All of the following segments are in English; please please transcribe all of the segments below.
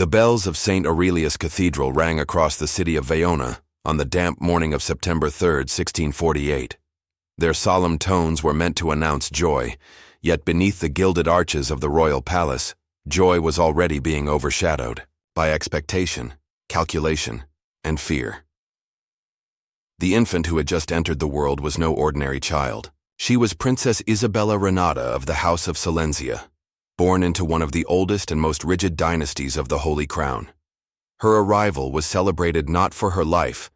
The bells of St. Aurelius Cathedral rang across the city of Verona on the damp morning of September 3, 1648. Their solemn tones were meant to announce joy, yet beneath the gilded arches of the royal palace, joy was already being overshadowed by expectation, calculation, and fear. The infant who had just entered the world was no ordinary child. She was Princess Isabella Renata of the House of Silesia, born into one of the oldest and most rigid dynasties of the Holy Crown. Her arrival was celebrated not for her life,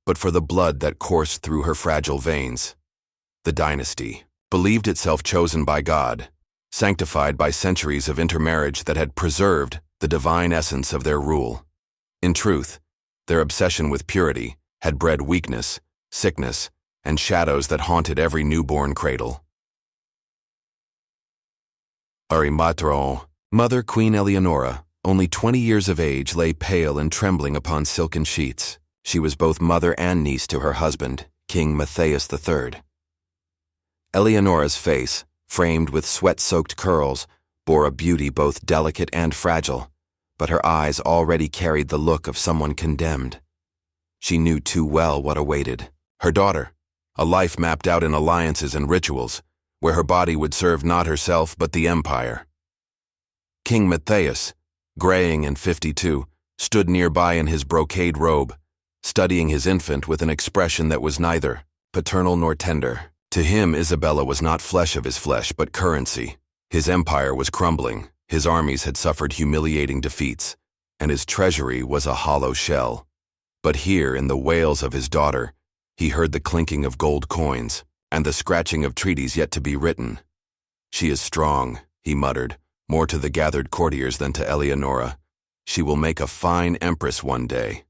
but for the blood that coursed through her fragile veins. The dynasty believed itself chosen by God, sanctified by centuries of intermarriage that had preserved the divine essence of their rule. In truth, their obsession with purity had bred weakness, sickness, and shadows that haunted every newborn cradle. Arimatro, Mother Queen Eleonora, only 20 years of age, lay pale and trembling upon silken sheets. She was both mother and niece to her husband, King Matthias III. Eleonora's face, framed with sweat-soaked curls, bore a beauty both delicate and fragile, but her eyes already carried the look of someone condemned. She knew too well what awaited her daughter, a life mapped out in alliances and rituals, where her body would serve not herself but the empire. King Matthias, graying and 52, stood nearby in his brocade robe, studying his infant with an expression that was neither paternal nor tender. To him, Isabella was not flesh of his flesh, but currency. His empire was crumbling, his armies had suffered humiliating defeats, and his treasury was a hollow shell. But here, in the wails of his daughter, he heard the clinking of gold coins and the scratching of treaties yet to be written. "She is strong," he muttered, more to the gathered courtiers than to Eleonora. "She will make a fine empress one day."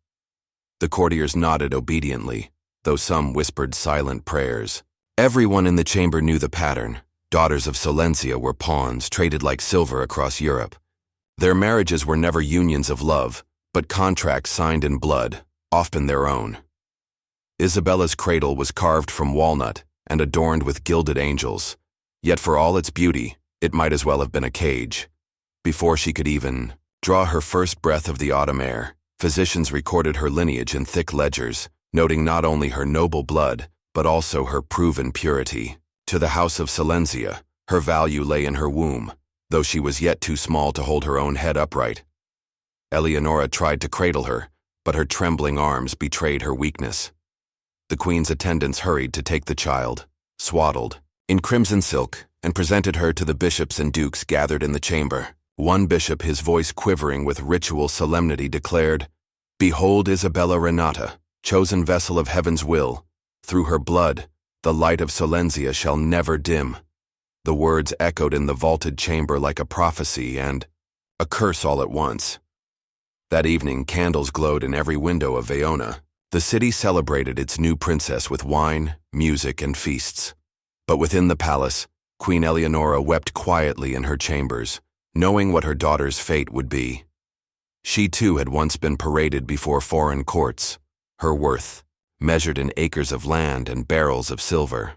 The courtiers nodded obediently, though some whispered silent prayers. Everyone in the chamber knew the pattern. Daughters of Silesia were pawns traded like silver across Europe. Their marriages were never unions of love, but contracts signed in blood, often their own. Isabella's cradle was carved from walnut and adorned with gilded angels, yet for all its beauty, it might as well have been a cage. Before she could even draw her first breath of the autumn air, physicians recorded her lineage in thick ledgers, noting not only her noble blood, but also her proven purity. To the House of Silesia, her value lay in her womb, though she was yet too small to hold her own head upright. Eleonora tried to cradle her, but her trembling arms betrayed her weakness. The queen's attendants hurried to take the child, swaddled in crimson silk, and presented her to the bishops and dukes gathered in the chamber. One bishop, his voice quivering with ritual solemnity, declared, "Behold Isabella Renata, chosen vessel of heaven's will. Through her blood, the light of Silesia shall never dim." The words echoed in the vaulted chamber like a prophecy and a curse all at once. That evening, candles glowed in every window of Verona. The city celebrated its new princess with wine, music, and feasts. But within the palace, Queen Eleonora wept quietly in her chambers, knowing what her daughter's fate would be. She too had once been paraded before foreign courts, her worth measured in acres of land and barrels of silver.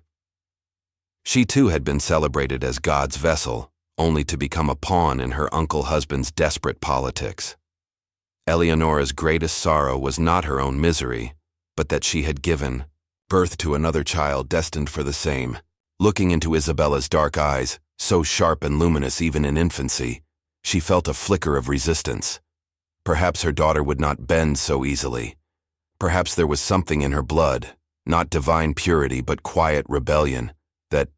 She too had been celebrated as God's vessel, only to become a pawn in her uncle husband's desperate politics. Eleonora's greatest sorrow was not her own misery, but that she had given birth to another child destined for the same. Looking into Isabella's dark eyes, so sharp and luminous even in infancy, she felt a flicker of resistance. Perhaps her daughter would not bend so easily. Perhaps there was something in her blood, not divine purity but quiet rebellion, that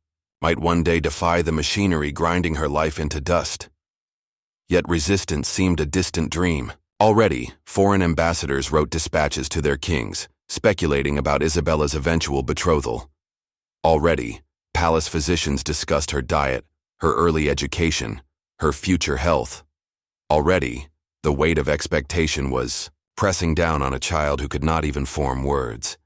might one day defy the machinery grinding her life into dust. Yet resistance seemed a distant dream. Already, foreign ambassadors wrote dispatches to their kings, speculating about Isabella's eventual betrothal. Already, palace physicians discussed her diet, her early education, her future health. Already, the weight of expectation was pressing down on a child who could not even form words.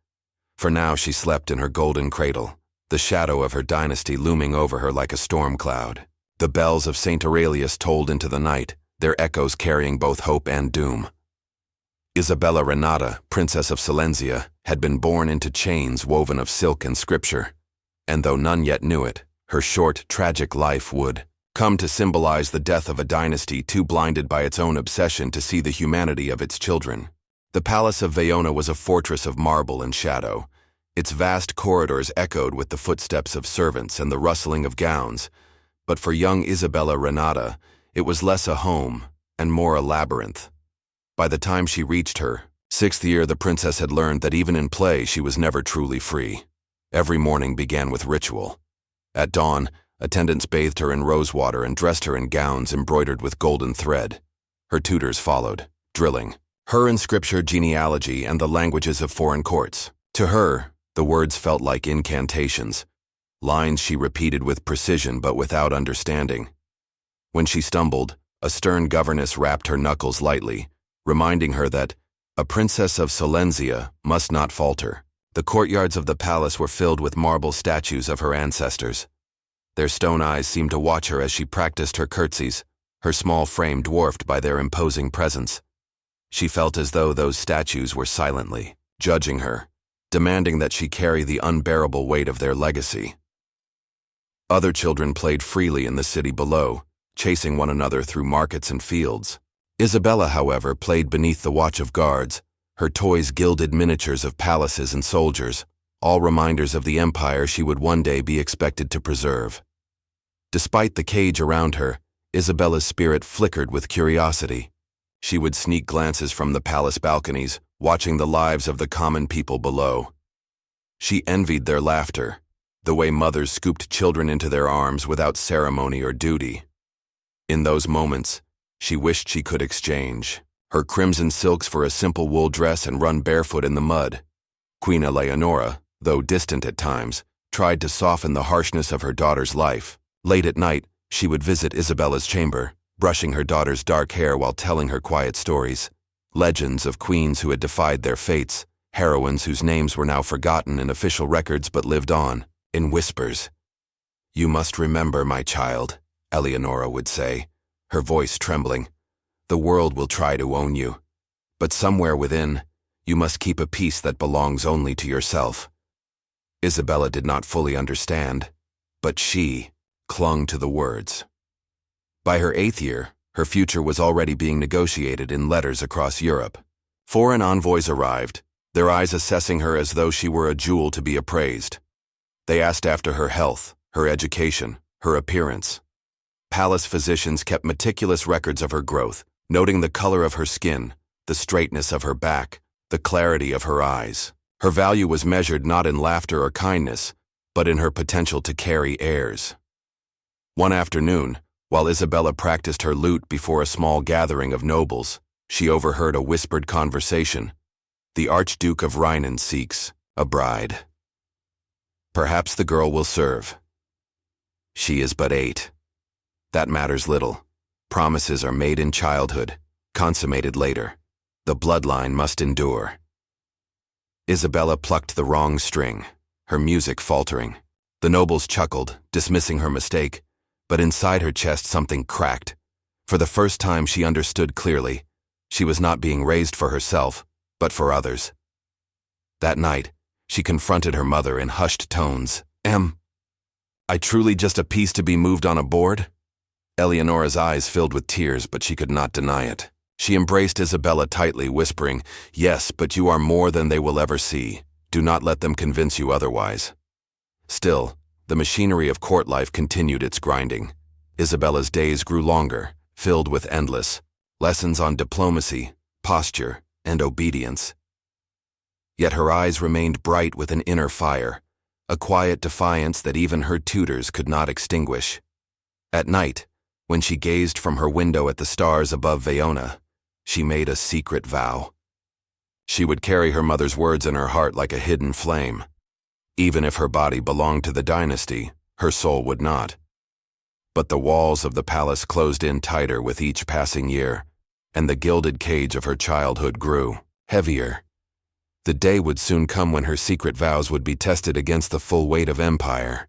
For now she slept in her golden cradle, the shadow of her dynasty looming over her like a storm cloud. The bells of St. Aurelius tolled into the night, their echoes carrying both hope and doom. Isabella Renata, Princess of Silesia, had been born into chains woven of silk and scripture, and though none yet knew it, her short, tragic life would come to symbolize the death of a dynasty too blinded by its own obsession to see the humanity of its children. The Palace of Vaiona was a fortress of marble and shadow. Its vast corridors echoed with the footsteps of servants and the rustling of gowns, but for young Isabella Renata, it was less a home and more a labyrinth. By the time she reached her 6th year, the princess had learned that even in play she was never truly free. Every morning began with ritual. At dawn, attendants bathed her in rosewater and dressed her in gowns embroidered with golden thread. Her tutors followed, drilling her in scripture, genealogy, and the languages of foreign courts. To her, the words felt like incantations, lines she repeated with precision but without understanding. When she stumbled, a stern governess rapped her knuckles lightly, reminding her that a princess of Silesia must not falter. The courtyards of the palace were filled with marble statues of her ancestors. Their stone eyes seemed to watch her as she practiced her curtsies, her small frame dwarfed by their imposing presence. She felt as though those statues were silently judging her, demanding that she carry the unbearable weight of their legacy. Other children played freely in the city below, chasing one another through markets and fields. Isabella, however, played beneath the watch of guards, her toys gilded miniatures of palaces and soldiers, all reminders of the empire she would one day be expected to preserve. Despite the cage around her, Isabella's spirit flickered with curiosity. She would sneak glances from the palace balconies, watching the lives of the common people below. She envied their laughter, the way mothers scooped children into their arms without ceremony or duty. In those moments, she wished she could exchange her crimson silks for a simple wool dress and run barefoot in the mud. Queen Eleonora, though distant at times, tried to soften the harshness of her daughter's life. Late at night, she would visit Isabella's chamber, brushing her daughter's dark hair while telling her quiet stories. Legends of queens who had defied their fates, heroines whose names were now forgotten in official records but lived on, in whispers. "You must remember, my child," Eleonora would say, her voice trembling. "The world will try to own you, but somewhere within, you must keep a peace that belongs only to yourself." Isabella did not fully understand, but she clung to the words. By her 8th year, her future was already being negotiated in letters across Europe. Foreign envoys arrived, their eyes assessing her as though she were a jewel to be appraised. They asked after her health, her education, her appearance. Palace physicians kept meticulous records of her growth, noting the color of her skin, the straightness of her back, the clarity of her eyes. Her value was measured not in laughter or kindness, but in her potential to carry heirs. One afternoon, while Isabella practiced her lute before a small gathering of nobles, she overheard a whispered conversation. "The Archduke of Rhinen seeks a bride. Perhaps the girl will serve. She is but 8. That matters little. Promises are made in childhood, consummated later. The bloodline must endure." Isabella plucked the wrong string, her music faltering. The nobles chuckled, dismissing her mistake, but inside her chest something cracked. For the first time she understood clearly. She was not being raised for herself, but for others. That night, she confronted her mother in hushed tones. "Am I truly just a piece to be moved on a board?" Eleonora's eyes filled with tears, but she could not deny it. She embraced Isabella tightly, whispering, "Yes, but you are more than they will ever see. Do not let them convince you otherwise." Still, the machinery of court life continued its grinding. Isabella's days grew longer, filled with endless lessons on diplomacy, posture, and obedience. Yet her eyes remained bright with an inner fire, a quiet defiance that even her tutors could not extinguish. At night, when she gazed from her window at the stars above Vaiona, she made a secret vow. She would carry her mother's words in her heart like a hidden flame. Even if her body belonged to the dynasty, her soul would not. But the walls of the palace closed in tighter with each passing year, and the gilded cage of her childhood grew heavier. The day would soon come when her secret vows would be tested against the full weight of empire.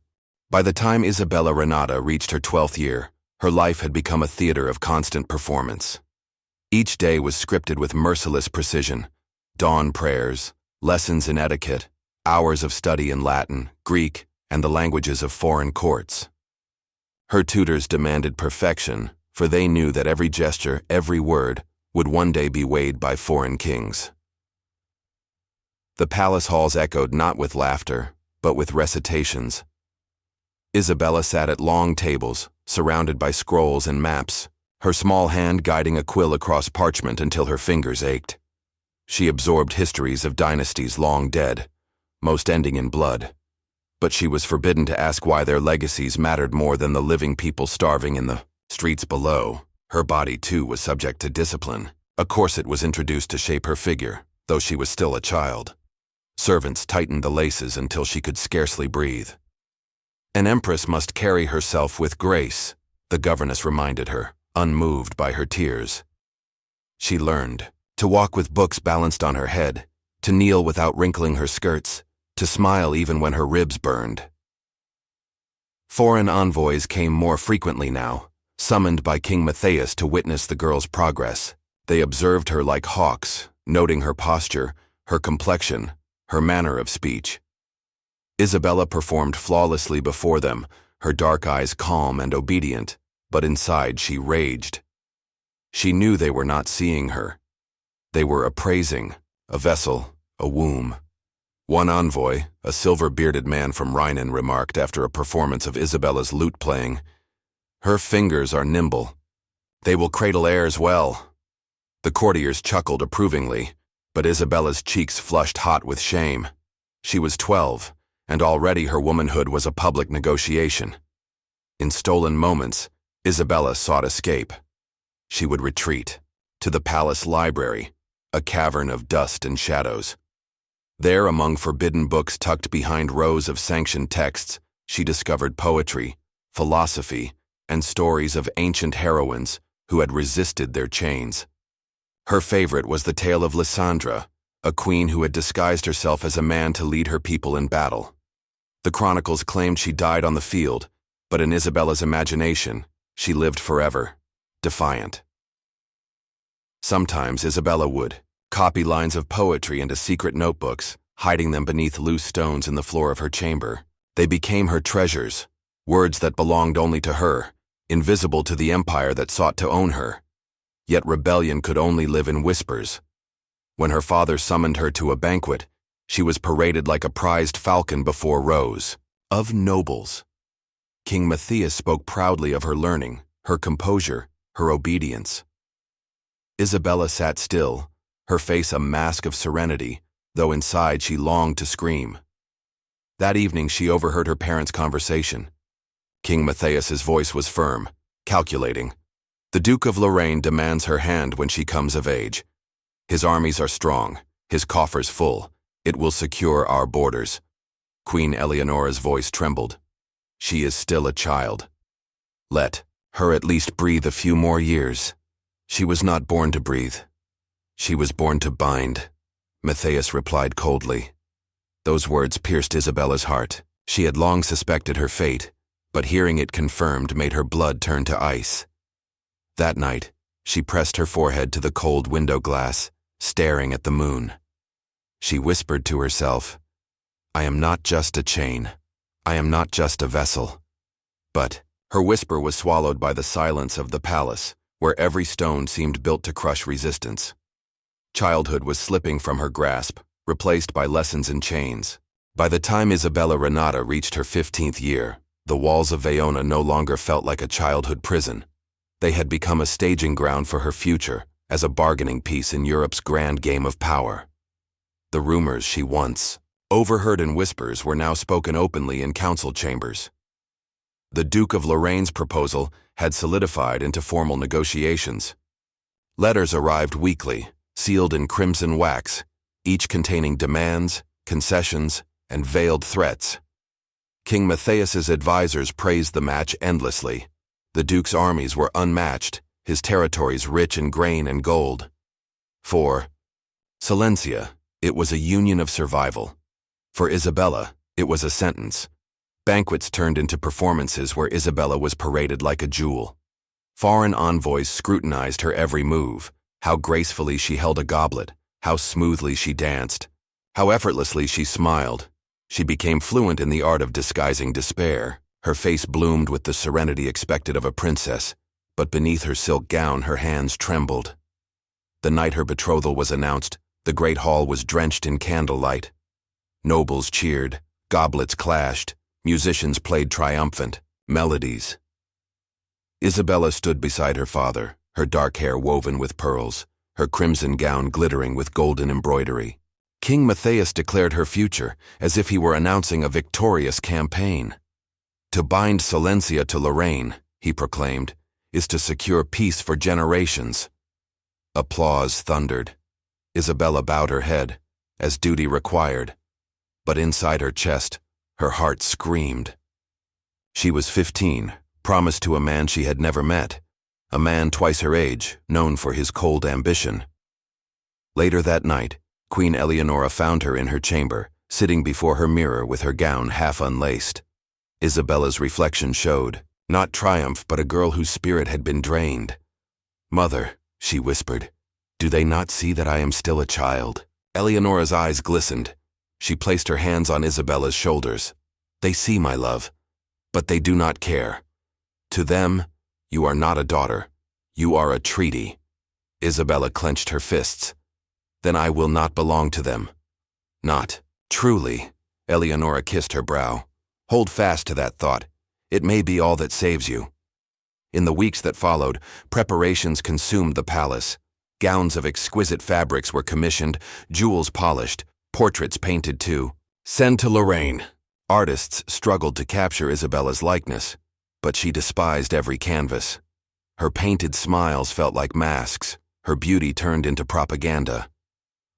By the time Isabella Renata reached her 12th year, her life had become a theater of constant performance. Each day was scripted with merciless precision: dawn prayers, lessons in etiquette, hours of study in Latin, Greek, and the languages of foreign courts. Her tutors demanded perfection, for they knew that every gesture, every word, would one day be weighed by foreign kings. The palace halls echoed not with laughter, but with recitations. Isabella sat at long tables, surrounded by scrolls and maps, her small hand guiding a quill across parchment until her fingers ached. She absorbed histories of dynasties long dead, most ending in blood. But she was forbidden to ask why their legacies mattered more than the living people starving in the streets below. Her body, too, was subject to discipline. A corset was introduced to shape her figure, though she was still a child. Servants tightened the laces until she could scarcely breathe. An empress must carry herself with grace, the governess reminded her, unmoved by her tears. She learned to walk with books balanced on her head, to kneel without wrinkling her skirts, to smile even when her ribs burned. Foreign envoys came more frequently now, summoned by King Matthias to witness the girl's progress. They observed her like hawks, noting her posture, her complexion, her manner of speech. Isabella performed flawlessly before them, her dark eyes calm and obedient, but inside she raged. She knew they were not seeing her. They were appraising, a vessel, a womb. One envoy, a silver-bearded man from Rhinen, remarked after a performance of Isabella's lute playing, "Her fingers are nimble. They will cradle airs well." The courtiers chuckled approvingly, but Isabella's cheeks flushed hot with shame. She was 12, and already her womanhood was a public negotiation. In stolen moments, Isabella sought escape. She would retreat to the palace library, a cavern of dust and shadows. There, among forbidden books tucked behind rows of sanctioned texts, she discovered poetry, philosophy, and stories of ancient heroines who had resisted their chains. Her favorite was the tale of Lysandra, a queen who had disguised herself as a man to lead her people in battle. The chronicles claimed she died on the field, but in Isabella's imagination, she lived forever, defiant. Sometimes Isabella would copy lines of poetry into secret notebooks, hiding them beneath loose stones in the floor of her chamber. They became her treasures, words that belonged only to her, invisible to the empire that sought to own her. Yet rebellion could only live in whispers. When her father summoned her to a banquet, she was paraded like a prized falcon before rows of nobles. King Matthias spoke proudly of her learning, her composure, her obedience. Isabella sat still, her face a mask of serenity, though inside she longed to scream. That evening she overheard her parents' conversation. King Matthias's voice was firm, calculating. "The Duke of Lorraine demands her hand when she comes of age. His armies are strong, his coffers full. It will secure our borders." Queen Eleonora's voice trembled. "She is still a child. Let her at least breathe a few more years." "She was not born to breathe. She was born to bind," Matthias replied coldly. Those words pierced Isabella's heart. She had long suspected her fate, but hearing it confirmed made her blood turn to ice. That night, she pressed her forehead to the cold window glass, staring at the moon. She whispered to herself, "I am not just a chain. I am not just a vessel." But her whisper was swallowed by the silence of the palace, where every stone seemed built to crush resistance. Childhood was slipping from her grasp, replaced by lessons in chains. By the time Isabella Renata reached her 15th year, the walls of Vaiona no longer felt like a childhood prison. They had become a staging ground for her future, as a bargaining piece in Europe's grand game of power. The rumors she once overheard in whispers were now spoken openly in council chambers. The Duke of Lorraine's proposal had solidified into formal negotiations. Letters arrived weekly, sealed in crimson wax, each containing demands, concessions, and veiled threats. King Matthias's advisors praised the match endlessly. The Duke's armies were unmatched, his territories rich in grain and gold. For Silencia, it was a union of survival. For Isabella, it was a sentence. Banquets turned into performances where Isabella was paraded like a jewel. Foreign envoys scrutinized her every move, how gracefully she held a goblet, how smoothly she danced, how effortlessly she smiled. She became fluent in the art of disguising despair, Her face bloomed with the serenity expected of a princess, but beneath her silk gown her hands trembled. The night her betrothal was announced, the great hall was drenched in candlelight. Nobles cheered, goblets clashed, musicians played triumphant melodies. Isabella stood beside her father, her dark hair woven with pearls, her crimson gown glittering with golden embroidery. King Matthias declared her future as if he were announcing a victorious campaign. To bind Silencia to Lorraine, he proclaimed, is to secure peace for generations. Applause thundered. Isabella bowed her head, as duty required, but inside her chest, her heart screamed. She was 15, promised to a man she had never met, a man twice her age, known for his cold ambition. Later that night, Queen Eleonora found her in her chamber, sitting before her mirror with her gown half unlaced. Isabella's reflection showed, not triumph but a girl whose spirit had been drained. "Mother," she whispered, "do they not see that I am still a child?" Eleonora's eyes glistened. She placed her hands on Isabella's shoulders. "They see, my love, but they do not care. To them, you are not a daughter. You are a treaty." Isabella clenched her fists. "Then I will not belong to them." "Not truly." Eleonora kissed her brow. "Hold fast to that thought. It may be all that saves you." In the weeks that followed, preparations consumed the palace. Gowns of exquisite fabrics were commissioned, jewels polished, portraits painted too. Send to Lorraine. Artists struggled to capture Isabella's likeness, but she despised every canvas. Her painted smiles felt like masks, her beauty turned into propaganda.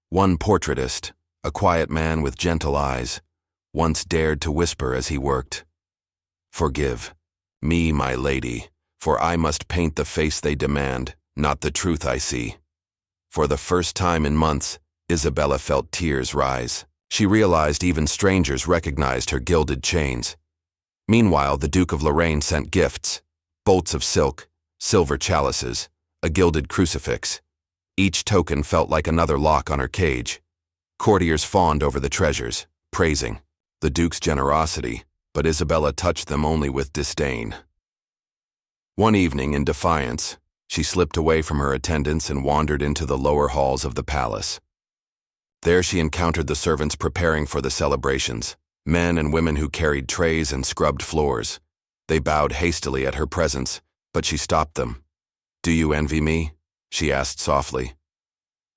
One portraitist, a quiet man with gentle eyes, once dared to whisper as he worked, "Forgive me, my lady, for I must paint the face they demand, not the truth I see." For the first time in months, Isabella felt tears rise. She realized even strangers recognized her gilded chains. Meanwhile, the Duke of Lorraine sent gifts, bolts of silk, silver chalices, a gilded crucifix. Each token felt like another lock on her cage. Courtiers fawned over the treasures, praising the Duke's generosity, but Isabella touched them only with disdain. One evening in Defiance, she slipped away from her attendants and wandered into the lower halls of the palace. There she encountered the servants preparing for the celebrations, men and women who carried trays and scrubbed floors. They bowed hastily at her presence, but she stopped them. "Do you envy me?" she asked softly.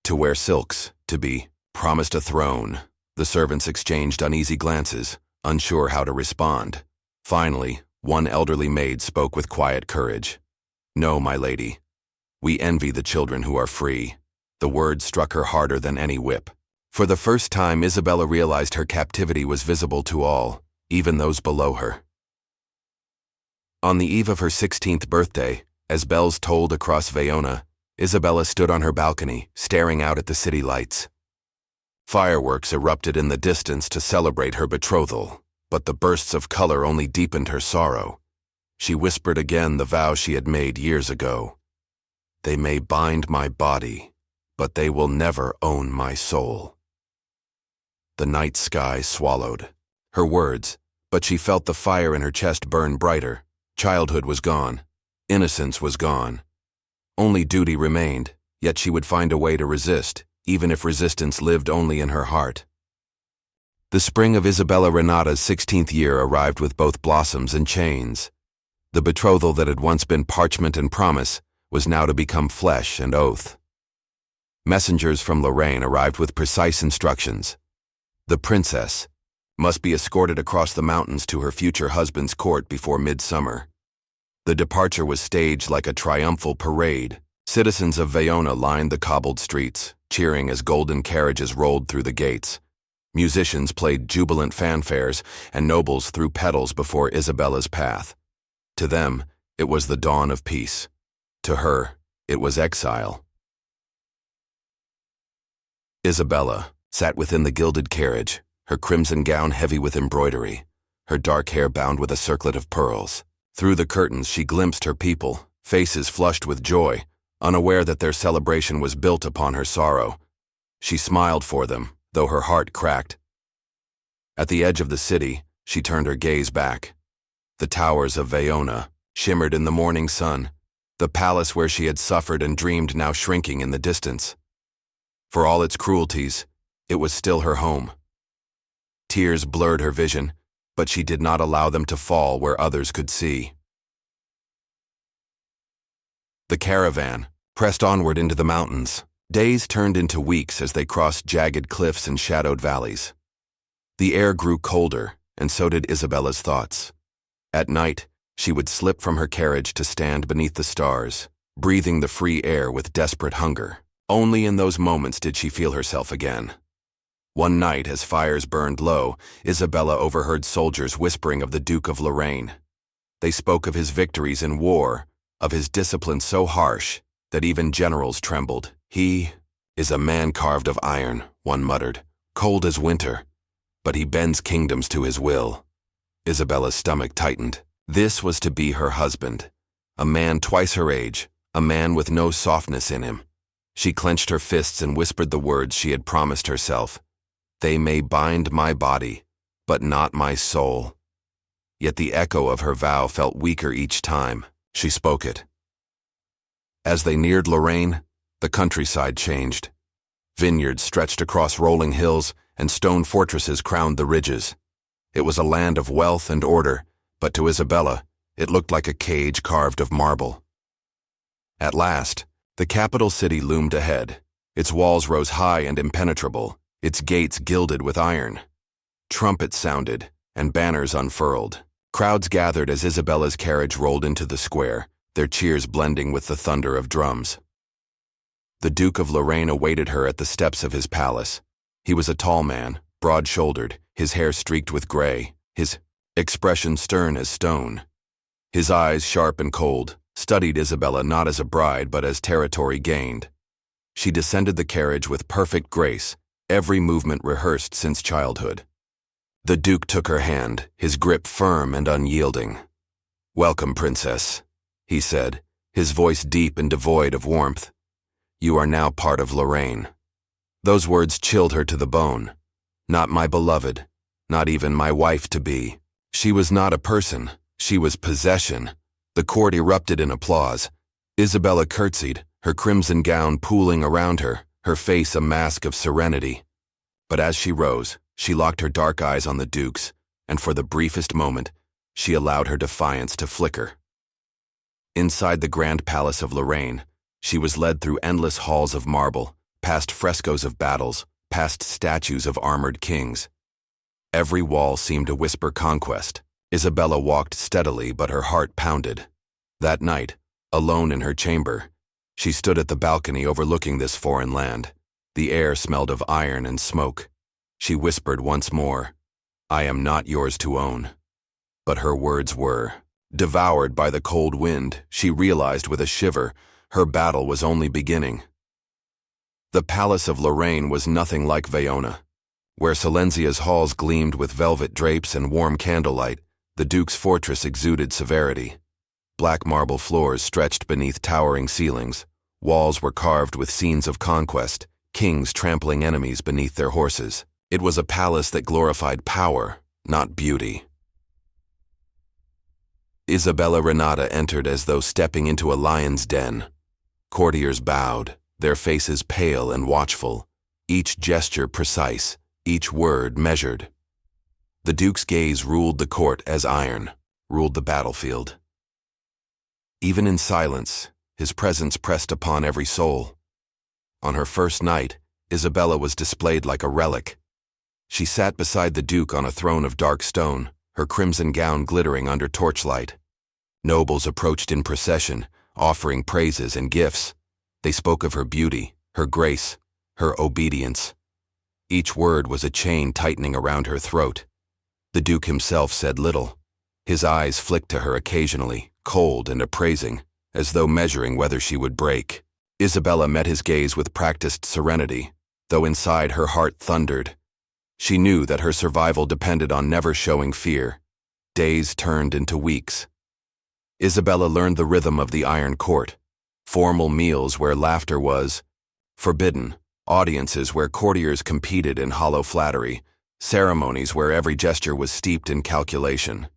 "To wear silks, to be promised a throne." The servants exchanged uneasy glances, unsure how to respond. Finally, one elderly maid spoke with quiet courage. "No, my lady. We envy the children who are free." The words struck her harder than any whip. For the first time, Isabella realized her captivity was visible to all, even those below her. On the eve of her 16th birthday, as bells tolled across Vaiona, Isabella stood on her balcony, staring out at the city lights. Fireworks erupted in the distance to celebrate her betrothal, but the bursts of color only deepened her sorrow. She whispered again the vow she had made years ago. "They may bind my body, but they will never own my soul." The night sky swallowed her words, but she felt the fire in her chest burn brighter. Childhood was gone. Innocence was gone. Only duty remained, yet she would find a way to resist, even if resistance lived only in her heart. The spring of Isabella Renata's 16th year arrived with both blossoms and chains. The betrothal that had once been parchment and promise was now to become flesh and oath. Messengers from Lorraine arrived with precise instructions. The princess must be escorted across the mountains to her future husband's court before midsummer. The departure was staged like a triumphal parade. Citizens of Vaiona lined the cobbled streets, cheering as golden carriages rolled through the gates. Musicians played jubilant fanfares, and nobles threw petals before Isabella's path. To them, it was the dawn of peace. To her, it was exile. Isabella sat within the gilded carriage, her crimson gown heavy with embroidery, her dark hair bound with a circlet of pearls. Through the curtains she glimpsed her people, faces flushed with joy, unaware that their celebration was built upon her sorrow. She smiled for them, though her heart cracked. At the edge of the city, she turned her gaze back. The towers of Vaiona shimmered in the morning sun, the palace where she had suffered and dreamed now shrinking in the distance. For all its cruelties, it was still her home. Tears blurred her vision, but she did not allow them to fall where others could see. The caravan pressed onward into the mountains. Days turned into weeks as they crossed jagged cliffs and shadowed valleys. The air grew colder, and so did Isabella's thoughts. At night, she would slip from her carriage to stand beneath the stars, breathing the free air with desperate hunger. Only in those moments did she feel herself again. One night, as fires burned low, Isabella overheard soldiers whispering of the Duke of Lorraine. They spoke of his victories in war, of his discipline so harsh that even generals trembled. "He is a man carved of iron," one muttered, "cold as winter, but he bends kingdoms to his will." Isabella's stomach tightened. This was to be her husband, a man twice her age, a man with no softness in him. She clenched her fists and whispered the words she had promised herself. "They may bind my body, but not my soul." Yet the echo of her vow felt weaker each time she spoke it. As they neared Lorraine, the countryside changed. Vineyards stretched across rolling hills, and stone fortresses crowned the ridges. It was a land of wealth and order, but to Isabella, it looked like a cage carved of marble. At last, the capital city loomed ahead. Its walls rose high and impenetrable, its gates gilded with iron. Trumpets sounded, and banners unfurled. Crowds gathered as Isabella's carriage rolled into the square, their cheers blending with the thunder of drums. The Duke of Lorraine awaited her at the steps of his palace. He was a tall man, broad-shouldered, his hair streaked with gray, his expression stern as stone. His eyes, sharp and cold, studied Isabella not as a bride but as territory gained. She descended the carriage with perfect grace, every movement rehearsed since childhood. The Duke took her hand, his grip firm and unyielding. "Welcome, Princess," he said, his voice deep and devoid of warmth. "You are now part of Lorraine." Those words chilled her to the bone. Not my beloved, not even my wife-to-be. She was not a person, she was possession. The court erupted in applause. Isabella curtsied, her crimson gown pooling around her, her face a mask of serenity. But as she rose, she locked her dark eyes on the Duke's, and for the briefest moment, she allowed her defiance to flicker. Inside the grand palace of Lorraine, she was led through endless halls of marble, past frescoes of battles, past statues of armored kings. Every wall seemed to whisper conquest. Isabella walked steadily, but her heart pounded. That night, alone in her chamber, she stood at the balcony overlooking this foreign land. The air smelled of iron and smoke. She whispered once more, "I am not yours to own." But her words were. Devoured by the cold wind, she realized with a shiver, her battle was only beginning. The palace of Lorraine was nothing like Vaiona. Where Silenzia's halls gleamed with velvet drapes and warm candlelight, the Duke's fortress exuded severity. Black marble floors stretched beneath towering ceilings. Walls were carved with scenes of conquest, kings trampling enemies beneath their horses. It was a palace that glorified power, not beauty. Isabella Renata entered as though stepping into a lion's den. Courtiers bowed, their faces pale and watchful, each gesture precise, each word measured. The Duke's gaze ruled the court as iron, ruled the battlefield. Even in silence, his presence pressed upon every soul. On her first night, Isabella was displayed like a relic. She sat beside the Duke on a throne of dark stone, her crimson gown glittering under torchlight. Nobles approached in procession, offering praises and gifts. They spoke of her beauty, her grace, her obedience. Each word was a chain tightening around her throat. The Duke himself said little. His eyes flicked to her occasionally, cold and appraising, as though measuring whether she would break. Isabella met his gaze with practiced serenity, though inside her heart thundered. She knew that her survival depended on never showing fear. Days turned into weeks. Isabella learned the rhythm of the Iron Court. Formal meals where laughter was forbidden, audiences where courtiers competed in hollow flattery, ceremonies where every gesture was steeped in calculation.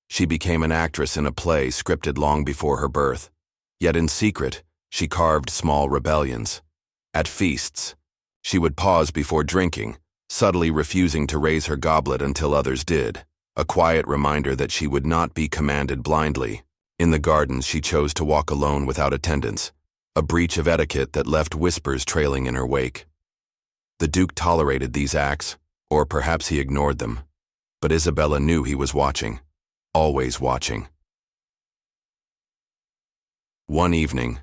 She became an actress in a play scripted long before her birth. Yet in secret, she carved small rebellions. At feasts, she would pause before drinking, subtly refusing to raise her goblet until others did, a quiet reminder that she would not be commanded blindly. In the gardens, she chose to walk alone without attendants, a breach of etiquette that left whispers trailing in her wake. The Duke tolerated these acts, or perhaps he ignored them, but Isabella knew he was watching, always watching. One evening,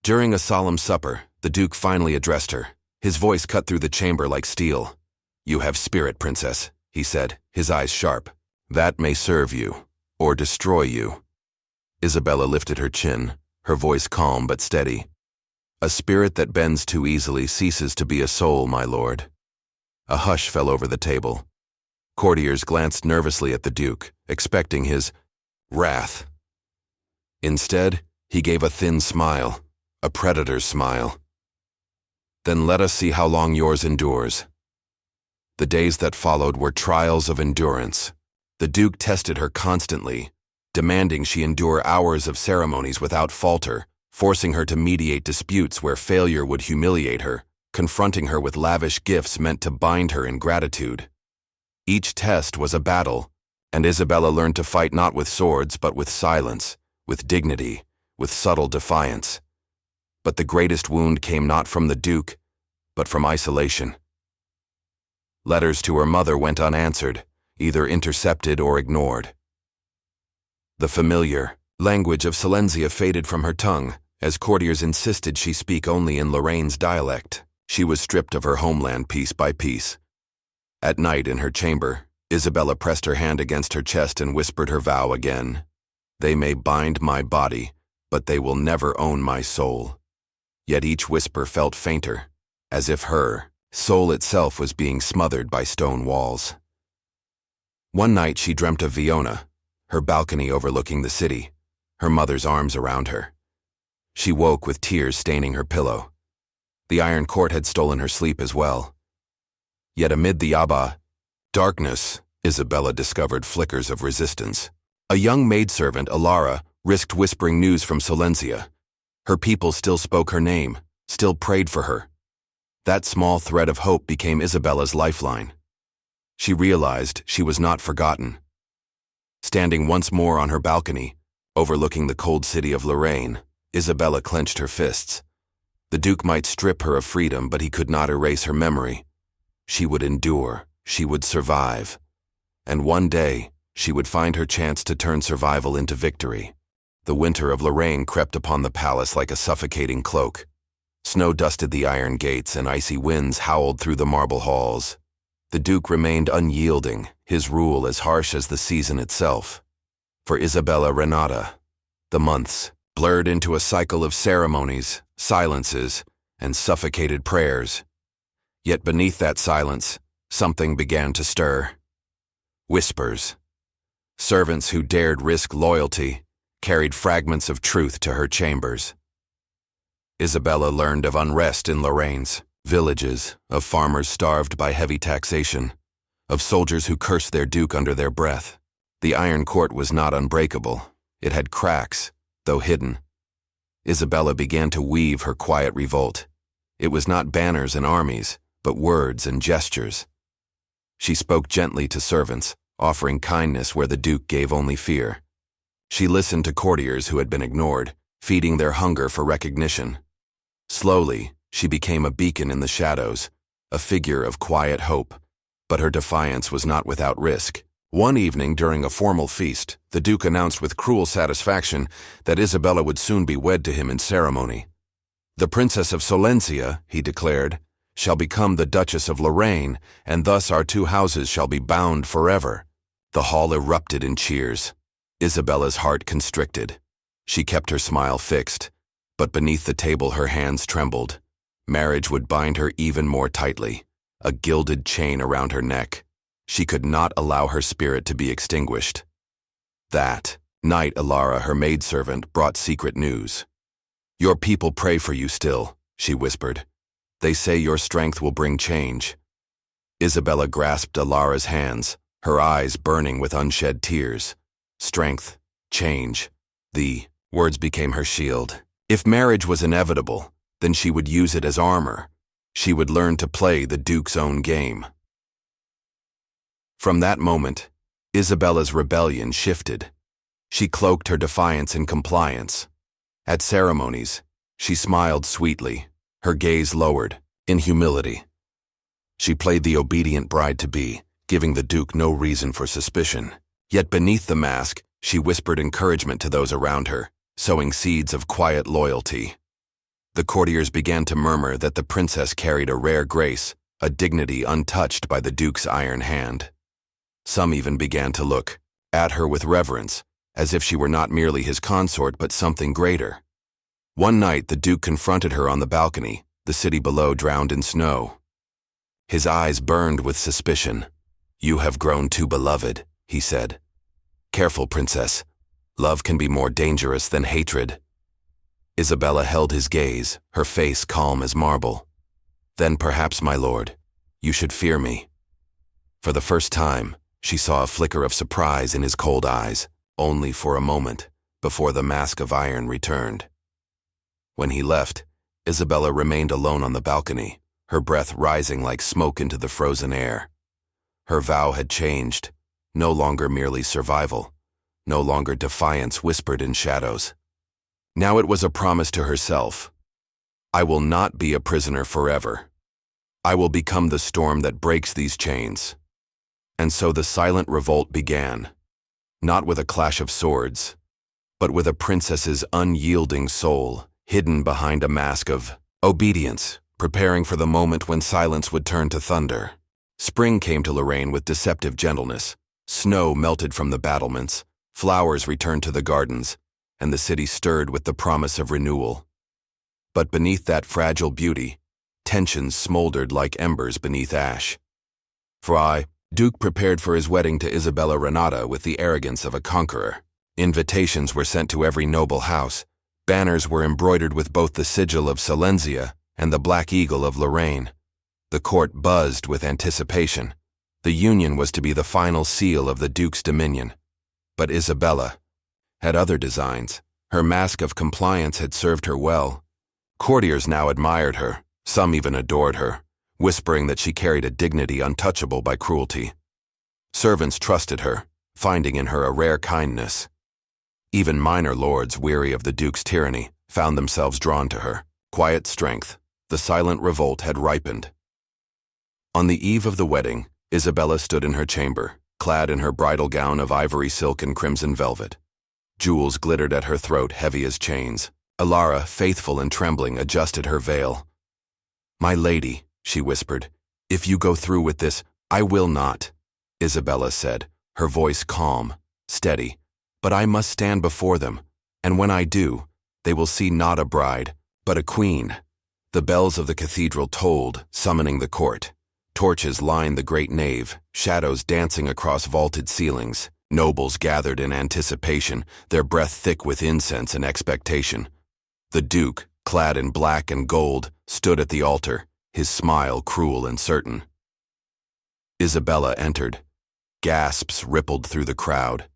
during a solemn supper, the Duke finally addressed her. His voice cut through the chamber like steel. "You have spirit, princess," he said, his eyes sharp. "That may serve you, or destroy you." Isabella lifted her chin, her voice calm but steady. "A spirit that bends too easily ceases to be a soul, my lord." A hush fell over the table. Courtiers glanced nervously at the Duke, expecting his wrath. Instead, he gave a thin smile, a predator's smile. "Then let us see how long yours endures." The days that followed were trials of endurance. The Duke tested her constantly, demanding she endure hours of ceremonies without falter, forcing her to mediate disputes where failure would humiliate her, confronting her with lavish gifts meant to bind her in gratitude. Each test was a battle, and Isabella learned to fight not with swords but with silence, with dignity, with subtle defiance. But the greatest wound came not from the Duke, but from isolation. Letters to her mother went unanswered, either intercepted or ignored. The familiar language of Silencia faded from her tongue, as courtiers insisted she speak only in Lorraine's dialect. She was stripped of her homeland piece by piece. At night in her chamber, Isabella pressed her hand against her chest and whispered her vow again. "They may bind my body, but they will never own my soul." Yet each whisper felt fainter, as if her soul itself was being smothered by stone walls. One night she dreamt of Viona, her balcony overlooking the city, her mother's arms around her. She woke with tears staining her pillow. The Iron Court had stolen her sleep as well. Yet amid the darkness, Isabella discovered flickers of resistance. A young maidservant, Alara, risked whispering news from Silencia. Her people still spoke her name, still prayed for her. That small thread of hope became Isabella's lifeline. She realized she was not forgotten. Standing once more on her balcony, overlooking the cold city of Lorraine, Isabella clenched her fists. The Duke might strip her of freedom, but he could not erase her memory. She would endure, she would survive. And one day, she would find her chance to turn survival into victory. The winter of Lorraine crept upon the palace like a suffocating cloak. Snow dusted the iron gates and icy winds howled through the marble halls. The Duke remained unyielding, his rule as harsh as the season itself. For Isabella Renata, the months blurred into a cycle of ceremonies, silences, and suffocated prayers. Yet beneath that silence, something began to stir. Whispers. Servants who dared risk loyalty carried fragments of truth to her chambers. Isabella learned of unrest in Lorraine's villages, of farmers starved by heavy taxation, of soldiers who cursed their Duke under their breath. The Iron Court was not unbreakable. It had cracks, though hidden. Isabella began to weave her quiet revolt. It was not banners and armies, but words and gestures. She spoke gently to servants, offering kindness where the Duke gave only fear. She listened to courtiers who had been ignored, feeding their hunger for recognition. Slowly, she became a beacon in the shadows, a figure of quiet hope. But her defiance was not without risk. One evening during a formal feast, the Duke announced with cruel satisfaction that Isabella would soon be wed to him in ceremony. "The Princess of Silencia," he declared, "shall become the Duchess of Lorraine, and thus our two houses shall be bound forever." The hall erupted in cheers. Isabella's heart constricted. She kept her smile fixed, but beneath the table her hands trembled. Marriage would bind her even more tightly, a gilded chain around her neck. She could not allow her spirit to be extinguished. That night Alara, her maidservant, brought secret news. "Your people pray for you still," she whispered. "They say your strength will bring change." Isabella grasped Alara's hands, her eyes burning with unshed tears. strength, change. The words became her shield. If marriage was inevitable, then she would use it as armor. She would learn to play the Duke's own game. From that moment, Isabella's rebellion shifted. She cloaked her defiance in compliance. At ceremonies, she smiled sweetly, her gaze lowered, in humility. She played the obedient bride-to-be, giving the Duke no reason for suspicion. Yet beneath the mask, she whispered encouragement to those around her, sowing seeds of quiet loyalty. The courtiers began to murmur that the princess carried a rare grace, a dignity untouched by the Duke's iron hand. Some even began to look at her with reverence, as if she were not merely his consort but something greater. One night the Duke confronted her on the balcony, the city below drowned in snow. His eyes burned with suspicion. "You have grown too beloved," he said. "Careful, princess. Love can be more dangerous than hatred." Isabella held his gaze, her face calm as marble. "Then perhaps, my lord, you should fear me." For the first time, she saw a flicker of surprise in his cold eyes, only for a moment, before the mask of iron returned. When he left, Isabella remained alone on the balcony, her breath rising like smoke into the frozen air. Her vow had changed, no longer merely survival, no longer defiance whispered in shadows. Now it was a promise to herself. "I will not be a prisoner forever. I will become the storm that breaks these chains." And so the silent revolt began, not with a clash of swords, but with a princess's unyielding soul, hidden behind a mask of obedience, preparing for the moment when silence would turn to thunder. Spring came to Lorraine with deceptive gentleness. Snow melted from the battlements, flowers returned to the gardens, and the city stirred with the promise of renewal. But beneath that fragile beauty, tensions smoldered like embers beneath ash. Duke prepared for his wedding to Isabella Renata with the arrogance of a conqueror. Invitations were sent to every noble house. Banners were embroidered with both the sigil of Silesia and the Black Eagle of Lorraine. The court buzzed with anticipation. The union was to be the final seal of the Duke's dominion. But Isabella had other designs. Her mask of compliance had served her well. Courtiers now admired her, some even adored her, whispering that she carried a dignity untouchable by cruelty. Servants trusted her, finding in her a rare kindness. Even minor lords, weary of the Duke's tyranny, found themselves drawn to her. Quiet strength, the silent revolt had ripened. On the eve of the wedding, Isabella stood in her chamber, clad in her bridal gown of ivory silk and crimson velvet. Jewels glittered at her throat, heavy as chains. Alara, faithful and trembling, adjusted her veil. "My lady," she whispered, "if you go through with this, I will not," Isabella said, her voice calm, steady. "But I must stand before them, and when I do, they will see not a bride, but a queen." The bells of the cathedral tolled, summoning the court. Torches lined the great nave, shadows dancing across vaulted ceilings. Nobles gathered in anticipation, their breath thick with incense and expectation. The Duke, clad in black and gold, stood at the altar, his smile cruel and certain. Isabella entered. Gasps rippled through the crowd.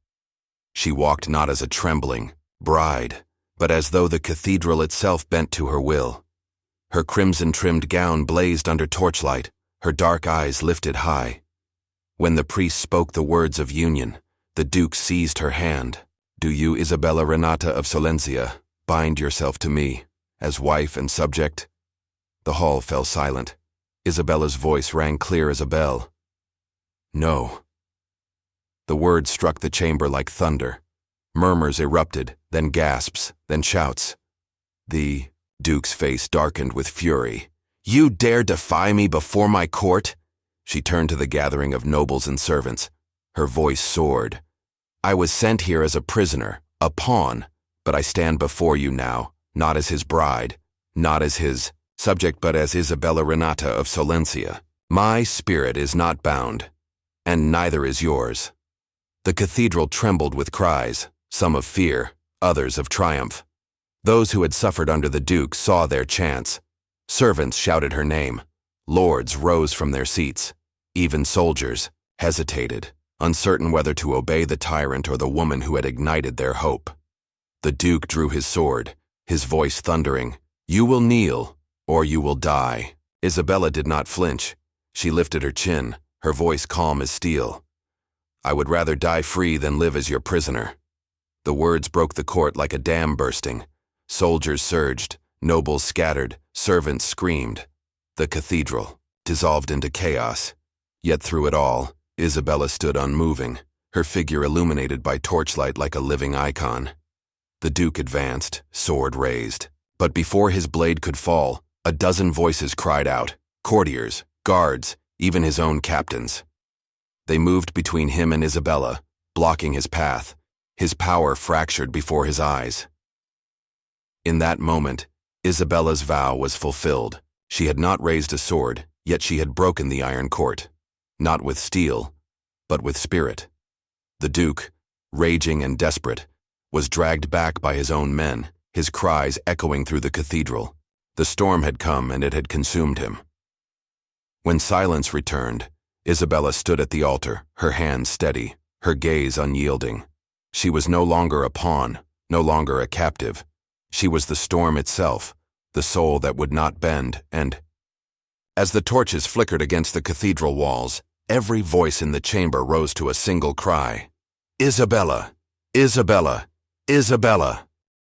She walked not as a trembling bride, but as though the cathedral itself bent to her will. Her crimson-trimmed gown blazed under torchlight, her dark eyes lifted high. When the priest spoke the words of union, the Duke seized her hand. "Do you, Isabella Renata of Silesia, bind yourself to me, as wife and subject?" The hall fell silent. Isabella's voice rang clear as a bell. "No." The words struck the chamber like thunder. Murmurs erupted, then gasps, then shouts. The Duke's face darkened with fury. "You dare defy me before my court?" She turned to the gathering of nobles and servants. Her voice soared. "I was sent here as a prisoner, a pawn, but I stand before you now, not as his bride, not as his subject, but as Isabella Renata of Silesia. My spirit is not bound, and neither is yours." The cathedral trembled with cries, some of fear, others of triumph. Those who had suffered under the Duke saw their chance. Servants shouted her name. Lords rose from their seats. Even soldiers hesitated, uncertain whether to obey the tyrant or the woman who had ignited their hope. The Duke drew his sword, his voice thundering, "You will kneel, or you will die." Isabella did not flinch. She lifted her chin, her voice calm as steel. "I would rather die free than live as your prisoner." The words broke the court like a dam bursting. Soldiers surged, nobles scattered, servants screamed. The cathedral dissolved into chaos. Yet through it all, Isabella stood unmoving, her figure illuminated by torchlight like a living icon. The Duke advanced, sword raised. But before his blade could fall, a dozen voices cried out, courtiers, guards, even his own captains. They moved between him and Isabella, blocking his path, his power fractured before his eyes. In that moment, Isabella's vow was fulfilled. She had not raised a sword, yet she had broken the iron court, not with steel, but with spirit. The Duke, raging and desperate, was dragged back by his own men, his cries echoing through the cathedral. The storm had come and it had consumed him. When silence returned, Isabella stood at the altar, her hands steady, her gaze unyielding. She was no longer a pawn, no longer a captive. She was the storm itself, the soul that would not bend, and as the torches flickered against the cathedral walls, every voice in the chamber rose to a single cry. "Isabella! Isabella! Isabella!"